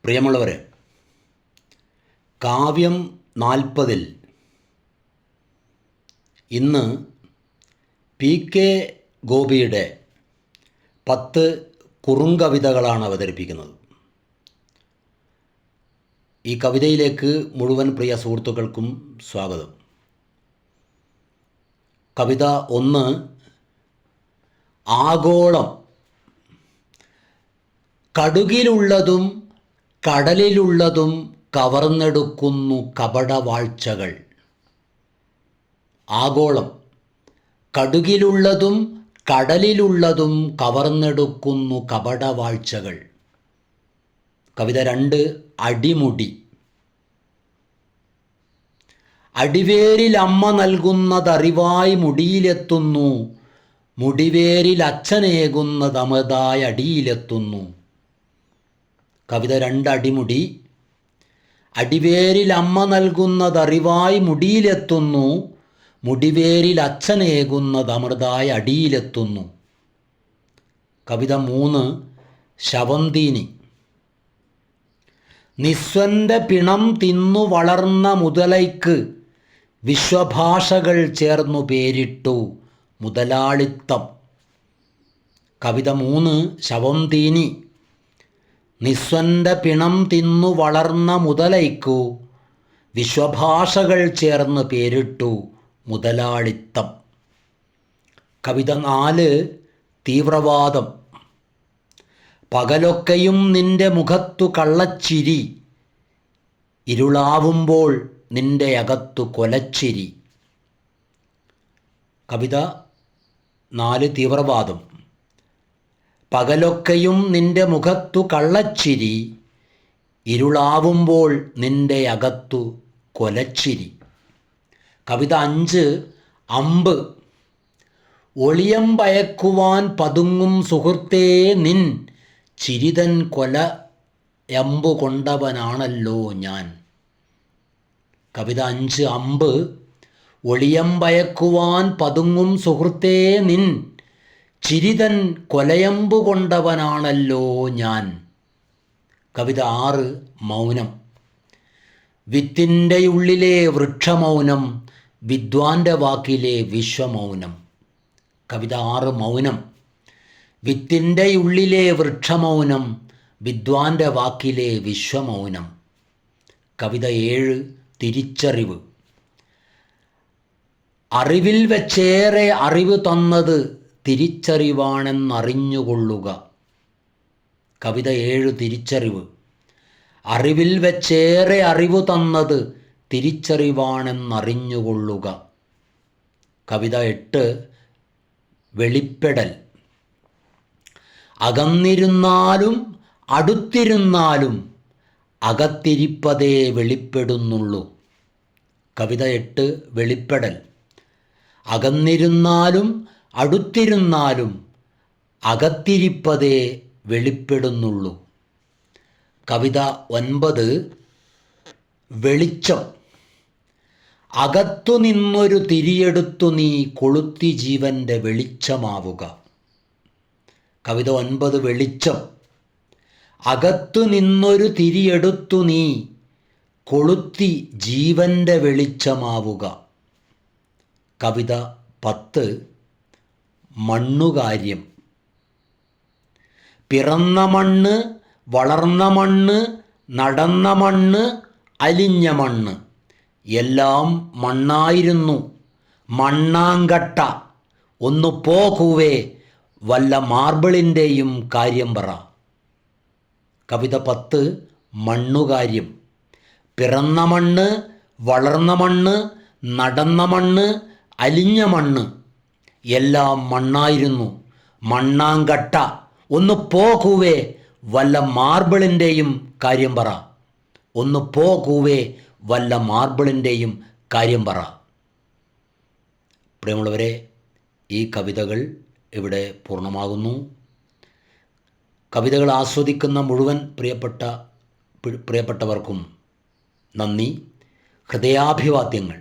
പ്രിയമുള്ളവരെ, കാവ്യം 40-ൽ ഇന്ന് പി കെ ഗോപിയുടെ 10 കുറുങ്കവിതകളാണ് അവതരിപ്പിക്കുന്നത്. ഈ കവിതയിലേക്ക് മുഴുവൻ പ്രിയ സുഹൃത്തുക്കൾക്കും സ്വാഗതം. കവിത 1, ആഗോളം. കടുകിലുള്ളതും കടലിലുള്ളതും കവർന്നെടുക്കുന്നു കപടവാഴ്ചകൾ. ആഗോളം. കടുകിലുള്ളതും കടലിലുള്ളതും കവർന്നെടുക്കുന്നു കപടവാഴ്ചകൾ. കവിത 2, അടിമുടി. അടിവേരിൽ അമ്മ നൽകുന്നതറിവായി മുടിയിലെത്തുന്നു, മുടിവേരിൽ അച്ഛനേകുന്നതമതായി അടിയിലെത്തുന്നു. കവിത 2, അടിമുടി. അടിവേരിൽ അമ്മ നൽകുന്നതറിവായി മുടിയിലെത്തുന്നു, മുടിവേരിൽ അച്ഛനേകുന്നതമൃതായി അടിയിലെത്തുന്നു. കവിത 3, ശവന്തീനി. നിസ്വന്റെ പിണം തിന്നു വളർന്ന മുതലയ്ക്ക് വിശ്വഭാഷകൾ ചേർന്നു പേരിട്ടു മുതലാളിത്തം. കവിത 3, ശവന്തീനി. നിസ്വന്റെ പിണം തിന്നു വളർന്ന മുതലയ്ക്കു വിശ്വഭാഷകൾ ചേർന്ന് പേരിട്ടു മുതലാളിത്തം. കവിത 4, തീവ്രവാദം. പകലൊക്കെയും നിന്റെ മുഖത്തു കള്ളച്ചിരി, ഇരുളാവുമ്പോൾ നിന്റെ അകത്തു കൊലച്ചിരി. കവിത 4, തീവ്രവാദം. പകലൊക്കെയും നിന്റെ മുഖത്തു കള്ളച്ചിരി, ഇരുളാവുമ്പോൾ നിന്റെ അകത്തു കൊലച്ചിരി. കവിത 5, അമ്പ്. ഒളിയം ഭയക്കുവാൻ പതുങ്ങും സുഹൃത്തേ, നിൻ ചിരിതൻ കൊലയമ്പു കൊണ്ടവനാണല്ലോ ഞാൻ. കവിത 5, അമ്പ്. ഒളിയം ഭയക്കുവാൻ പതുങ്ങും സുഹൃത്തേ, നിൻ ചിരിതൻ കൊലയമ്പു കൊണ്ടവനാണല്ലോ ഞാൻ. കവിത 6, മൗനം. വിത്തിൻ്റെ ഉള്ളിലെ വൃക്ഷമൗനം, വിദ്വാൻ്റെ വാക്കിലെ വിശ്വമൗനം. കവിത 6, മൗനം. വിത്തിൻ്റെ ഉള്ളിലെ വൃക്ഷമൗനം, വിദ്വാൻ്റെ വാക്കിലെ വിശ്വമൗനം. കവിത 7, തിരിച്ചറിവ്. അറിവിൽ വെച്ചേറെ അറിവ് തന്നത് തിരിച്ചറിവാണെന്നറിഞ്ഞുകൊള്ളുക. കവിത 7, തിരിച്ചറിവ്. അറിവിൽ വെച്ചേറെ അറിവ് തന്നത് തിരിച്ചറിവാണെന്നറിഞ്ഞുകൊള്ളുക. കവിത 8, വെളിപ്പെടൽ. അകന്നിരുന്നാലും അടുത്തിരുന്നാലും അകത്തിരിപ്പതേ വെളിപ്പെടുന്നുള്ളൂ. കവിത 8, വെളിപ്പെടൽ. അകന്നിരുന്നാലും അടുത്തിരുന്നാലും അകത്തിരിപ്പതേ വെളിപ്പെടുന്നുള്ളൂ. കവിത 9, വെളിച്ചം. അകത്തു നിന്നൊരു തിരിയെടുത്തു നീ കൊളുത്തി ജീവൻ്റെ വെളിച്ചമാവുക. കവിത 9, വെളിച്ചം. അകത്തു നിന്നൊരു തിരിയെടുത്തു നീ കൊളുത്തി ജീവൻ്റെ വെളിച്ചമാവുക. കവിത 10, മണ്ണുകാര്യം. പിറന്ന മണ്ണ്, വളർന്ന മണ്ണ്, നടന്ന മണ്ണ്, അലിഞ്ഞ മണ്ണ് എല്ലാം മണ്ണായിരുന്നു. മണ്ണാങ്കട്ട ഒന്ന് പോകൂവേ, വല്ല മാർബിളിൻ്റെയും കാര്യം പറ. കവിത 10, മണ്ണുകാര്യം. പിറന്ന മണ്ണ്, വളർന്ന മണ്ണ്, നടന്ന മണ്ണ്, അലിഞ്ഞ മണ്ണ് എല്ലാം മണ്ണായിരുന്നു. മണ്ണാങ്കട്ട ഒന്ന് പോകൂവേ, വല്ല മാർബിളിൻ്റെയും കാര്യം പറ. ഒന്ന് പോകൂവേ, വല്ല മാർബിളിൻ്റെയും കാര്യം പറ. പ്രിയമുള്ളവരെ, ഈ കവിതകൾ ഇവിടെ പൂർണ്ണമാകുന്നു. കവിതകൾ ആസ്വദിക്കുന്ന മുഴുവൻ പ്രിയപ്പെട്ടവർക്കും നന്ദി, ഹൃദയാഭിവാദ്യങ്ങൾ.